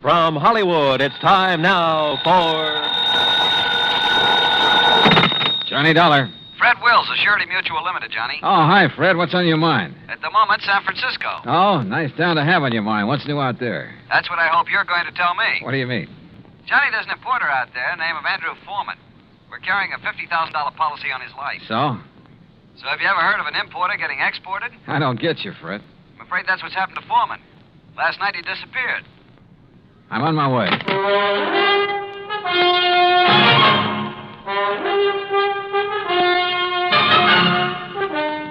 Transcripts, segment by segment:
From Hollywood, it's time now for... Johnny Dollar. Fred Wills, Surety Mutual Limited, Johnny. Oh, hi, Fred. What's on your mind? At the moment, San Francisco. Oh, nice town to have on your mind. What's new out there? That's what I hope you're going to tell me. What do you mean? Johnny, there's an importer out there named Andrew Foreman. We're carrying a $50,000 policy on his life. So? So have you ever heard of an importer getting exported? I don't get you, Fred. I'm afraid that's what's happened to Foreman. Last night he disappeared. I'm on my way.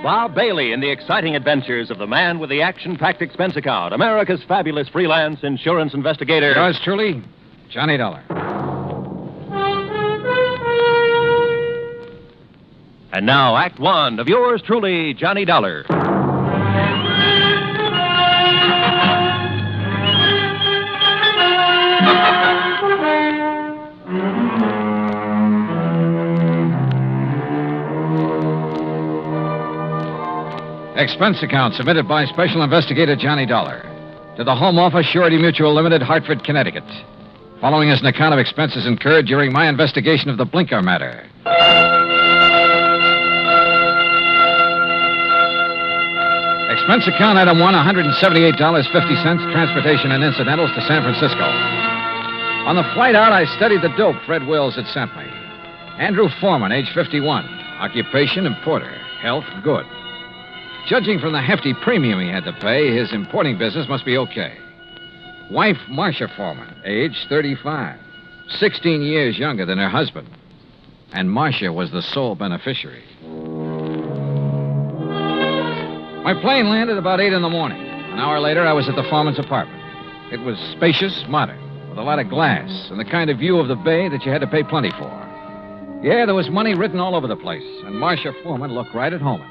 Bob Bailey in the exciting adventures of the man with the action-packed expense account, America's fabulous freelance insurance investigator. Yours truly, Johnny Dollar. And now, Act One of yours truly, Johnny Dollar. Expense account submitted by Special Investigator Johnny Dollar to the Home Office, Surety Mutual Limited, Hartford, Connecticut. Following is an account of expenses incurred during my investigation of the Blinker matter. Expense account item 1, $178.50, transportation and incidentals to San Francisco. On the flight out, I studied the dope Fred Wills had sent me. Andrew Foreman, age 51. Occupation, importer. Health, good. Judging from the hefty premium he had to pay, his importing business must be okay. Wife, Marcia Foreman, age 35. 16 years younger than her husband. And Marcia was the sole beneficiary. My plane landed about 8 in the morning. An hour later, I was at the Foreman's apartment. It was spacious, modern, with a lot of glass and the kind of view of the bay that you had to pay plenty for. Yeah, there was money written all over the place, and Marcia Foreman looked right at home.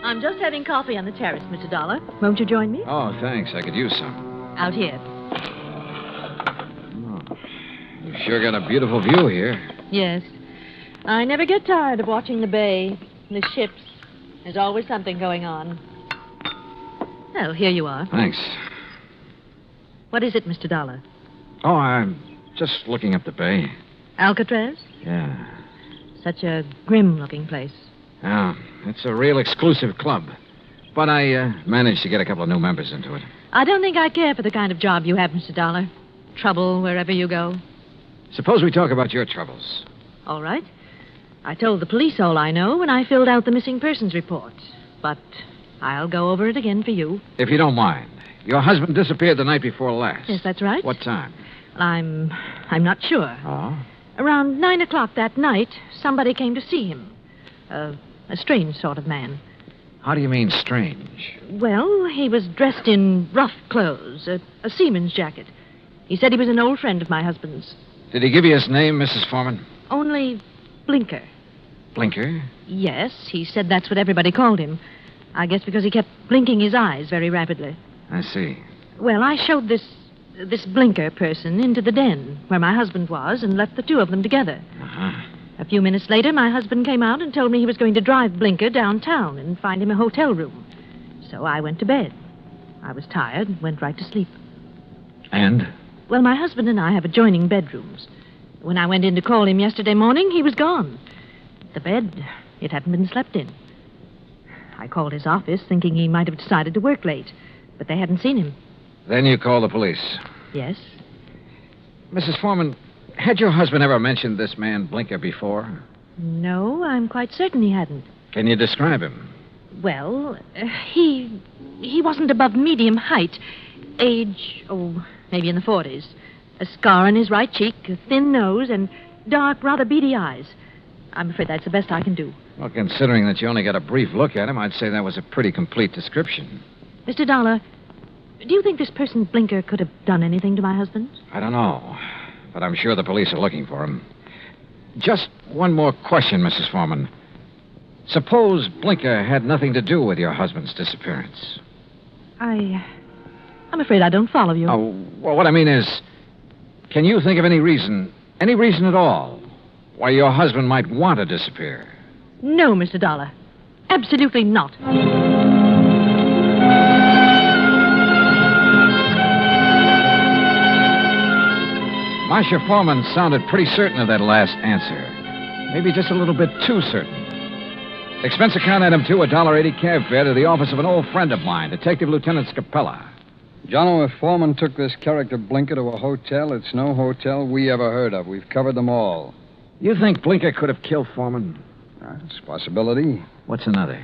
I'm just having coffee on the terrace, Mr. Dollar. Won't you join me? Oh, thanks. I could use some. Out here. Oh, you've sure got a beautiful view here. Yes. I never get tired of watching the bay, the ships. There's always something going on. Oh, here you are. Thanks. What is it, Mr. Dollar? Oh, I'm just looking up the bay. Alcatraz? Yeah. Such a grim-looking place. Yeah, it's a real exclusive club. But I managed to get a couple of new members into it. I don't think I care for the kind of job you have, Mr. Dollar. Trouble wherever you go. Suppose we talk about your troubles. All right. I told the police all I know when I filled out the missing persons report. But I'll go over it again for you. If you don't mind. Your husband disappeared the night before last. Yes, that's right. What time? I'm not sure. Oh? Around 9 o'clock that night, somebody came to see him. A strange sort of man. How do you mean strange? Well, he was dressed in rough clothes, a seaman's jacket. He said he was an old friend of my husband's. Did he give you his name, Mrs. Foreman? Only Blinker. Blinker? Yes, he said that's what everybody called him. I guess because he kept blinking his eyes very rapidly. I see. Well, I showed this Blinker person into the den where my husband was and left the two of them together. Uh-huh. A few minutes later, my husband came out and told me he was going to drive Blinker downtown and find him a hotel room. So I went to bed. I was tired and went right to sleep. And? Well, my husband and I have adjoining bedrooms. When I went in to call him yesterday morning, he was gone. The bed, it hadn't been slept in. I called his office thinking he might have decided to work late, but they hadn't seen him. Then you called the police. Yes. Mrs. Foreman, had your husband ever mentioned this man Blinker before? No, I'm quite certain he hadn't. Can you describe him? Well, he wasn't above medium height. Age, maybe in the 40s. A scar on his right cheek, a thin nose, and dark, rather beady eyes. I'm afraid that's the best I can do. Well, considering that you only got a brief look at him, I'd say that was a pretty complete description. Mr. Dollar, do you think this person Blinker could have done anything to my husband? I don't know, but I'm sure the police are looking for him. Just one more question, Mrs. Foreman. Suppose Blinker had nothing to do with your husband's disappearance. I'm afraid I don't follow you. Oh, well, what I mean is, can you think of any reason at all, why your husband might want to disappear? No, Mr. Dollar. Absolutely not. Marcia Foreman sounded pretty certain of that last answer. Maybe just a little bit too certain. Expense account item 2, $1.80 cab fare to the office of an old friend of mine, Detective Lieutenant Scapella. Jono, if Foreman took this character Blinker to a hotel, it's no hotel we ever heard of. We've covered them all. You think Blinker could have killed Foreman? It's a possibility. What's another?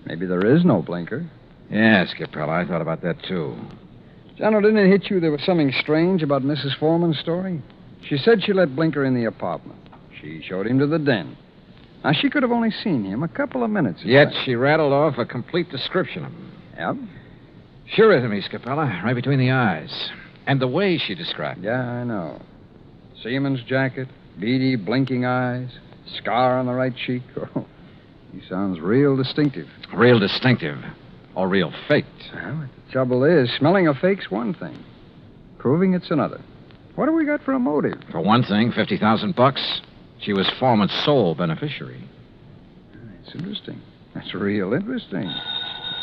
Maybe there is no Blinker. Yeah, Scapella, I thought about that, too. Jono, didn't it hit you there was something strange about Mrs. Foreman's story? She said she let Blinker in the apartment. She showed him to the den. Now, she could have only seen him a couple of minutes. Yet she rattled off a complete description of him. Yep. Sure is me, Scapella, right between the eyes. And the way she described it. Yeah, I know. Seaman's jacket, beady, blinking eyes, scar on the right cheek. Oh, he sounds real distinctive. Real distinctive. Or real faked. Well, the trouble is, smelling a fake's one thing. Proving it's another. What have we got for a motive? For one thing, $50,000. She was Foreman's sole beneficiary. It's interesting. That's real interesting.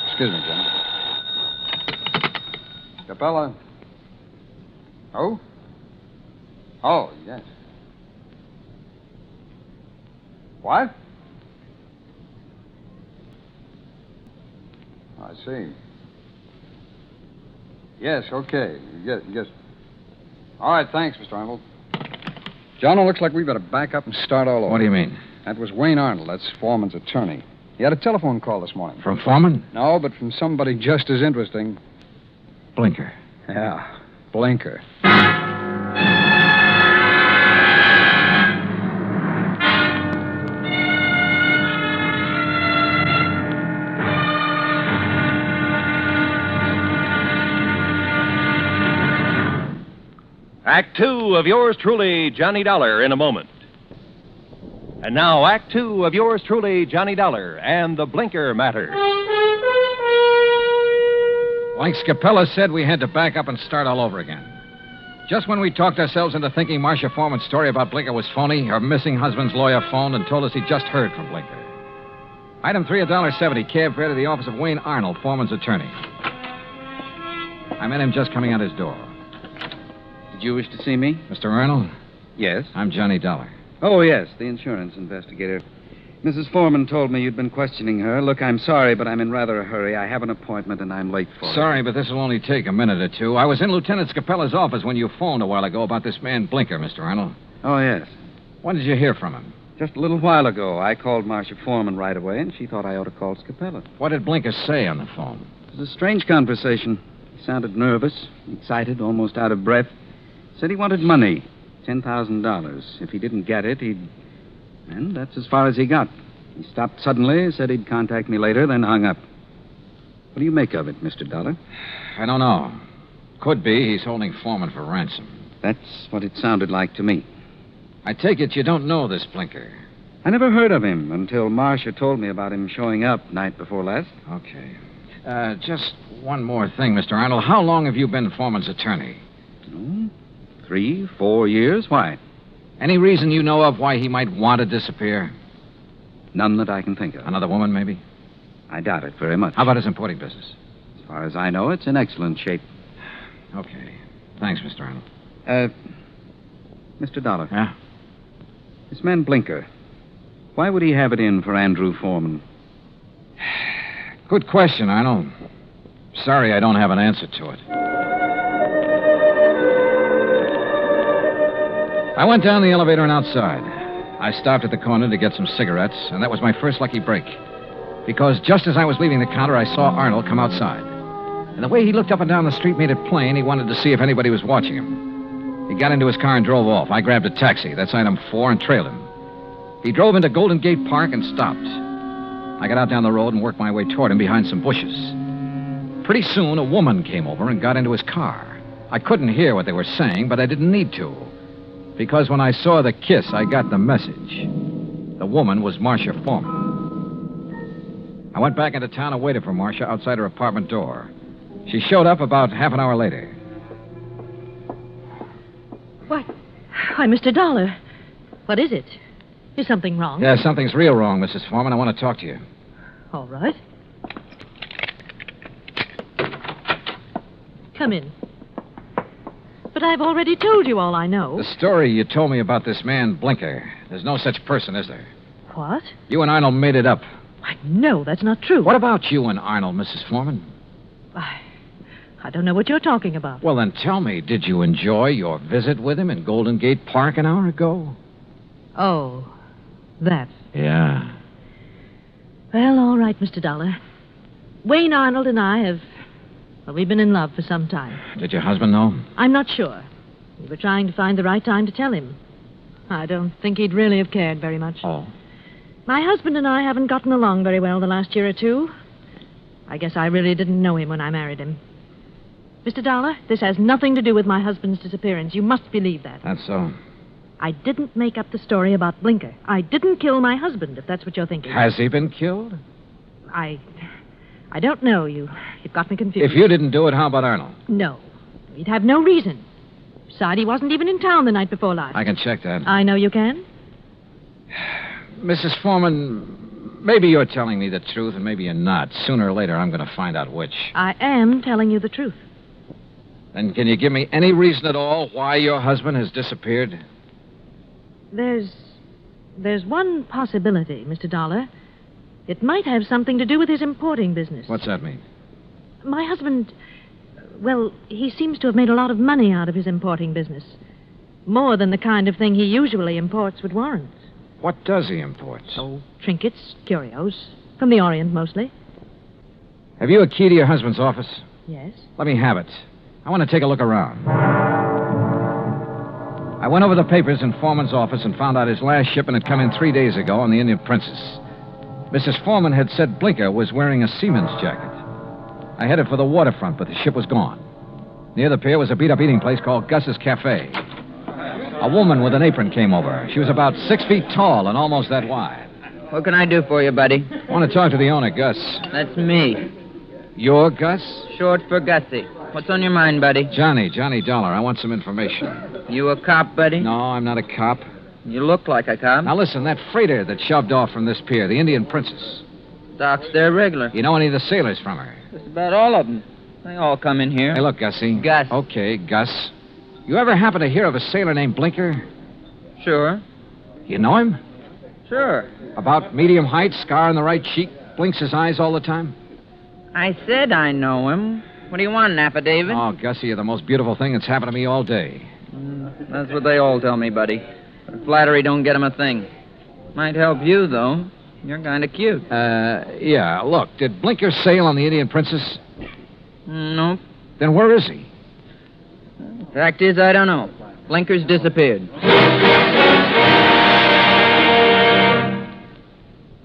Excuse me, Jim. Capella. Oh? Oh, yes. What? I see. Yes, okay. Yes. All right, thanks, Mr. Arnold. John, it looks like we better back up and start all over. What do you mean? That was Wayne Arnold. That's Foreman's attorney. He had a telephone call this morning. From Foreman? No, but from somebody just as interesting. Blinker. Yeah, Blinker. Act 2 of yours truly, Johnny Dollar, in a moment. And now, Act 2 of yours truly, Johnny Dollar, and the Blinker matter. Like Scapella said, we had to back up and start all over again. Just when we talked ourselves into thinking Marcia Foreman's story about Blinker was phony, her missing husband's lawyer phoned and told us he just heard from Blinker. Item 3, $1.70, cab fare to the office of Wayne Arnold, Foreman's attorney. I met him just coming out his door. Did you wish to see me? Mr. Arnold? Yes. I'm Johnny Dollar. Oh, yes, the insurance investigator. Mrs. Foreman told me you'd been questioning her. Look, I'm sorry, but I'm in rather a hurry. I have an appointment, and I'm late for it. Sorry, but this will only take a minute or two. I was in Lieutenant Scapella's office when you phoned a while ago about this man Blinker, Mr. Arnold. Oh, yes. When did you hear from him? Just a little while ago. I called Marcia Foreman right away, and she thought I ought to call Scapella. What did Blinker say on the phone? It was a strange conversation. He sounded nervous, excited, almost out of breath. Said he wanted money, $10,000. If he didn't get it, he'd... And that's as far as he got. He stopped suddenly, said he'd contact me later, then hung up. What do you make of it, Mr. Dollar? I don't know. Could be he's holding Foreman for ransom. That's what it sounded like to me. I take it you don't know this Blinker. I never heard of him until Marcia told me about him showing up night before last. Okay. Just one more thing, Mr. Arnold. How long have you been Foreman's attorney? 3, 4 years. Why? Any reason you know of why he might want to disappear? None that I can think of. Another woman, maybe? I doubt it very much. How about his importing business? As far as I know, it's in excellent shape. Okay. Thanks, Mr. Arnold. Mr. Dollar. Yeah? This man Blinker, why would he have it in for Andrew Foreman? Good question, Arnold. Sorry I don't have an answer to it. I went down the elevator and outside. I stopped at the corner to get some cigarettes, and that was my first lucky break. Because just as I was leaving the counter, I saw Arnold come outside. And the way he looked up and down the street made it plain he wanted to see if anybody was watching him. He got into his car and drove off. I grabbed a taxi, that's item 4, and trailed him. He drove into Golden Gate Park and stopped. I got out down the road and worked my way toward him behind some bushes. Pretty soon, a woman came over and got into his car. I couldn't hear what they were saying, but I didn't need to. Because when I saw the kiss, I got the message. The woman was Marcia Foreman. I went back into town and waited for Marcia outside her apartment door. She showed up about half an hour later. What? Why, Mr. Dollar. What is it? Is something wrong? Yeah, something's real wrong, Mrs. Foreman. I want to talk to you. All right. Come in. But I've already told you all I know. The story you told me about this man, Blinker. There's no such person, is there? What? You and Arnold made it up. Why, no, that's not true. What about you and Arnold, Mrs. Foreman? I don't know what you're talking about. Well, then tell me, did you enjoy your visit with him in Golden Gate Park an hour ago? Oh, that. Yeah. Well, all right, Mr. Dollar. Wayne Arnold and I have... Well, we've been in love for some time. Did your husband know? I'm not sure. We were trying to find the right time to tell him. I don't think he'd really have cared very much. Oh. My husband and I haven't gotten along very well the last year or two. I guess I really didn't know him when I married him. Mr. Dollar, this has nothing to do with my husband's disappearance. You must believe that. That's so. I didn't make up the story about Blinker. I didn't kill my husband, if that's what you're thinking. Has he been killed? I don't know. You've got me confused. If you didn't do it, how about Arnold? No. He'd have no reason. Besides, he wasn't even in town the night before last. I can check that. I know you can. Mrs. Foreman, maybe you're telling me the truth and maybe you're not. Sooner or later, I'm going to find out which. I am telling you the truth. Then can you give me any reason at all why your husband has disappeared? There's one possibility, Mr. Dollar. It might have something to do with his importing business. What's that mean? My husband, well, he seems to have made a lot of money out of his importing business. More than the kind of thing he usually imports would warrant. What does he import? Oh, trinkets, curios. From the Orient, mostly. Have you a key to your husband's office? Yes. Let me have it. I want to take a look around. I went over the papers in Foreman's office and found out his last shipment had come in 3 days ago on the Indian Princess. Mrs. Foreman had said Blinker was wearing a seaman's jacket. I headed for the waterfront, but the ship was gone. Near the pier was a beat-up eating place called Gus's Cafe. A woman with an apron came over. She was about 6 feet tall and almost that wide. What can I do for you, buddy? I want to talk to the owner, Gus. That's me. You're Gus? Short for Gussie. What's on your mind, buddy? Johnny Dollar. I want some information. You a cop, buddy? No, I'm not a cop. You look like a cop. Now listen, that freighter that shoved off from this pier, the Indian Princess. Doc's there regular. You know any of the sailors from her? Just about all of them. They all come in here. Hey, look, Gussie. Gus. Okay, Gus. You ever happen to hear of a sailor named Blinker? Sure. You know him? Sure. About medium height, scar on the right cheek, blinks his eyes all the time? I said I know him. What do you want, an affidavit? Oh, Gussie, you're the most beautiful thing that's happened to me all day. That's what they all tell me, buddy. But flattery don't get 'em a thing. Might help you, though. You're kind of cute. Yeah. Look, did Blinker sail on the Indian Princess? Nope. Then where is he? Fact is, I don't know. Blinker's disappeared.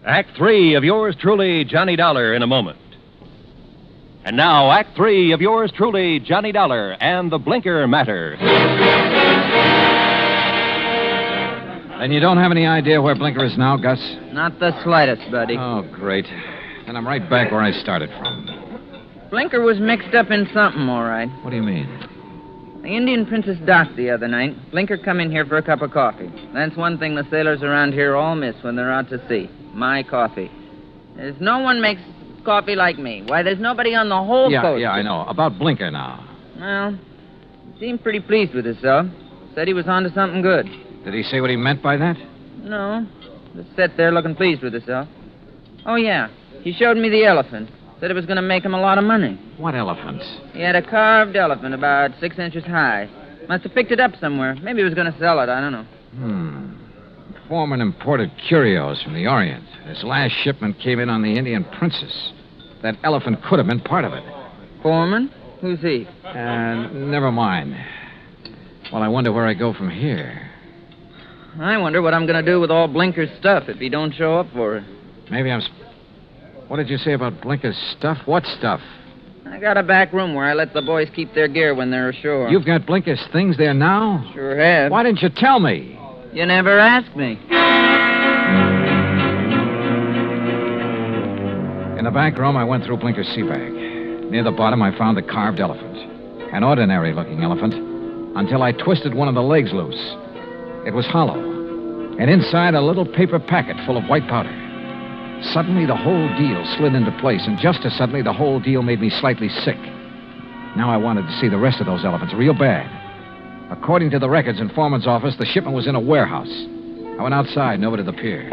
Act 3 of yours truly, Johnny Dollar, in a moment. And now, Act 3 of yours truly, Johnny Dollar, and the Blinker matter. And you don't have any idea where Blinker is now, Gus? Not the slightest, buddy. Oh, great. Then I'm right back where I started from. Blinker was mixed up in something, all right. What do you mean? The Indian Princess docked the other night. Blinker come in here for a cup of coffee. That's one thing the sailors around here all miss when they're out to sea. My coffee. There's no one makes coffee like me. Why, there's nobody on the whole coast. Yeah, I know. About Blinker now. Well, he seemed pretty pleased with himself. Said he was onto something good. Did he say what he meant by that? No. Just sat there looking pleased with himself. Oh, yeah. He showed me the elephant. Said it was going to make him a lot of money. What elephant? He had a carved elephant about 6 inches high. Must have picked it up somewhere. Maybe he was going to sell it. I don't know. Foreman imported curios from the Orient. His last shipment came in on the Indian Princess. That elephant could have been part of it. Foreman? Who's he? Never mind. Well, I wonder where I go from here. I wonder what I'm going to do with all Blinker's stuff if he don't show up for it. Maybe I'm... What did you say about Blinker's stuff? What stuff? I got a back room where I let the boys keep their gear when they're ashore. You've got Blinker's things there now? Sure have. Why didn't you tell me? You never asked me. In the back room, I went through Blinker's sea bag. Near the bottom, I found the carved elephant. An ordinary-looking elephant, until I twisted one of the legs loose. It was hollow, and inside a little paper packet full of white powder. Suddenly, the whole deal slid into place, and just as suddenly, the whole deal made me slightly sick. Now I wanted to see the rest of those elephants real bad. According to the records in Foreman's office, the shipment was in a warehouse. I went outside and over to the pier.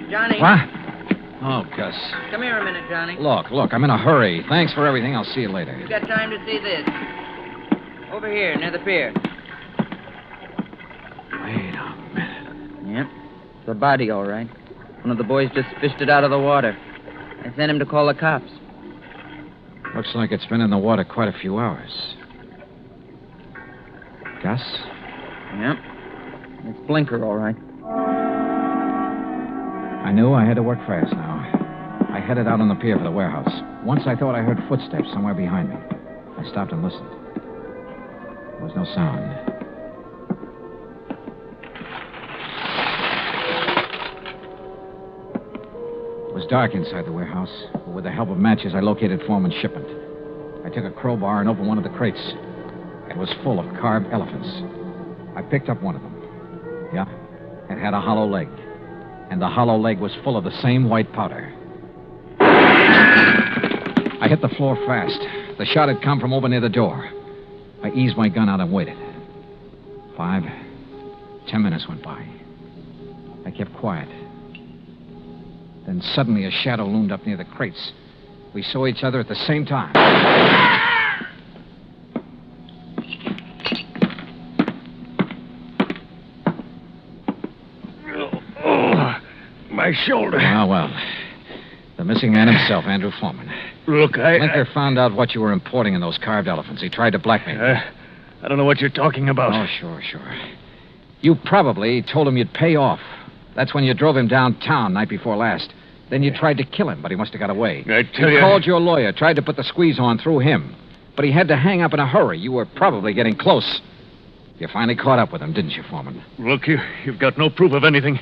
Johnny. What? Oh, Gus. Come here a minute, Johnny. Look, I'm in a hurry. Thanks for everything. I'll see you later. You got time to see this? Over here, near the pier. Wait a minute. Yep. It's a body, all right. One of the boys just fished it out of the water. I sent him to call the cops. Looks like it's been in the water quite a few hours. Gus? Yep. It's Blinker, all right. I knew I had to work fast now. I headed out on the pier for the warehouse. Once I thought I heard footsteps somewhere behind me. I stopped and listened. There was no sound. It was dark inside the warehouse, but with the help of matches, I located Foreman's shipment. I took a crowbar and opened one of the crates. It was full of carved elephants. I picked up one of them. Yeah, it had a hollow leg. And the hollow leg was full of the same white powder. I hit the floor fast. The shot had come from over near the door. I eased my gun out and waited. 5, 10 minutes went by. I kept quiet. Then suddenly a shadow loomed up near the crates. We saw each other at the same time. My shoulder. Well. The missing man himself, Andrew Foreman. Look, Blinker found out what you were importing in those carved elephants. He tried to blackmail you. I don't know what you're talking about. Oh, sure. You probably told him you'd pay off. That's when you drove him downtown night before last. Then you tried to kill him, but he must have got away. I tell you... You called your lawyer, tried to put the squeeze on through him. But he had to hang up in a hurry. You were probably getting close. You finally caught up with him, didn't you, Foreman? Look, you've got no proof of anything.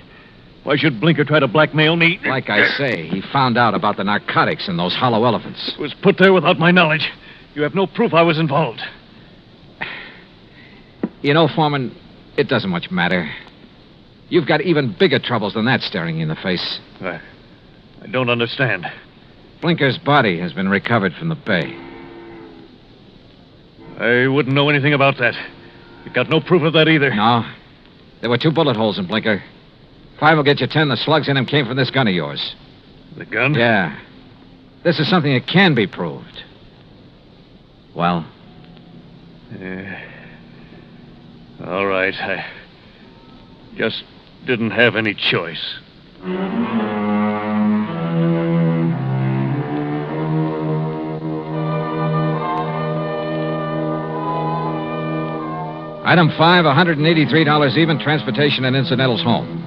Why should Blinker try to blackmail me? Like I say, he found out about the narcotics in those hollow elephants. It was put there without my knowledge. You have no proof I was involved. You know, Foreman, it doesn't much matter. You've got even bigger troubles than that staring you in the face. I don't understand. Blinker's body has been recovered from the bay. I wouldn't know anything about that. You've got no proof of that either. No. There were 2 bullet holes in Blinker. 5 will get you 10. The slugs in him came from this gun of yours. The gun? Yeah. This is something that can be proved. Well? All right. I just didn't have any choice. Item 5, $183 even, transportation and incidentals home.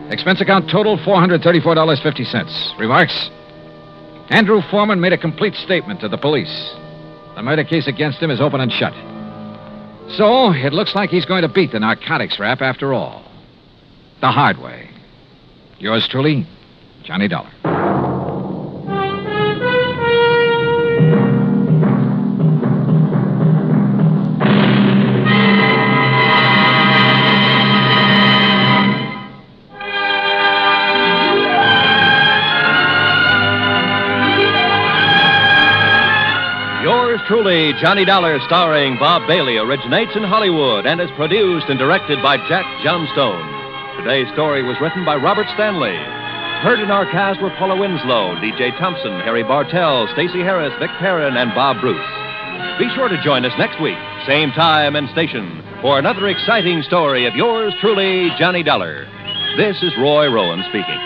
Expense account total, $434.50. Remarks? Andrew Foreman made a complete statement to the police. The murder case against him is open and shut. So, it looks like he's going to beat the narcotics rap after all. The hard way. Yours truly, Johnny Dollar. Truly, Johnny Dollar, starring Bob Bailey, originates in Hollywood and is produced and directed by Jack Johnstone. Today's story was written by Robert Stanley. Heard in our cast were Paula Winslow, D.J. Thompson, Harry Bartell, Stacey Harris, Vic Perrin, and Bob Bruce. Be sure to join us next week, same time and station, for another exciting story of yours truly, Johnny Dollar. This is Roy Rowan speaking.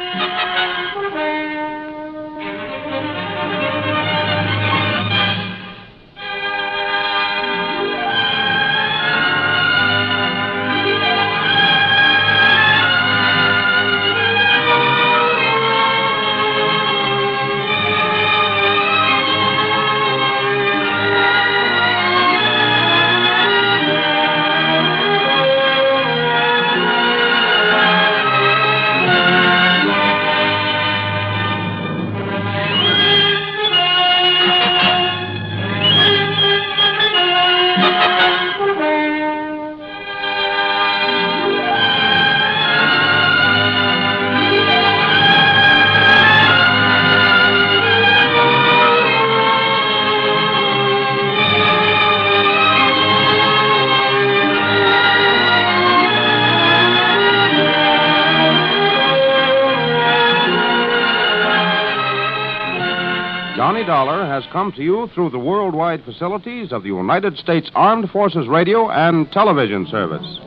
Dollar has come to you through the worldwide facilities of the United States Armed Forces Radio and Television Service.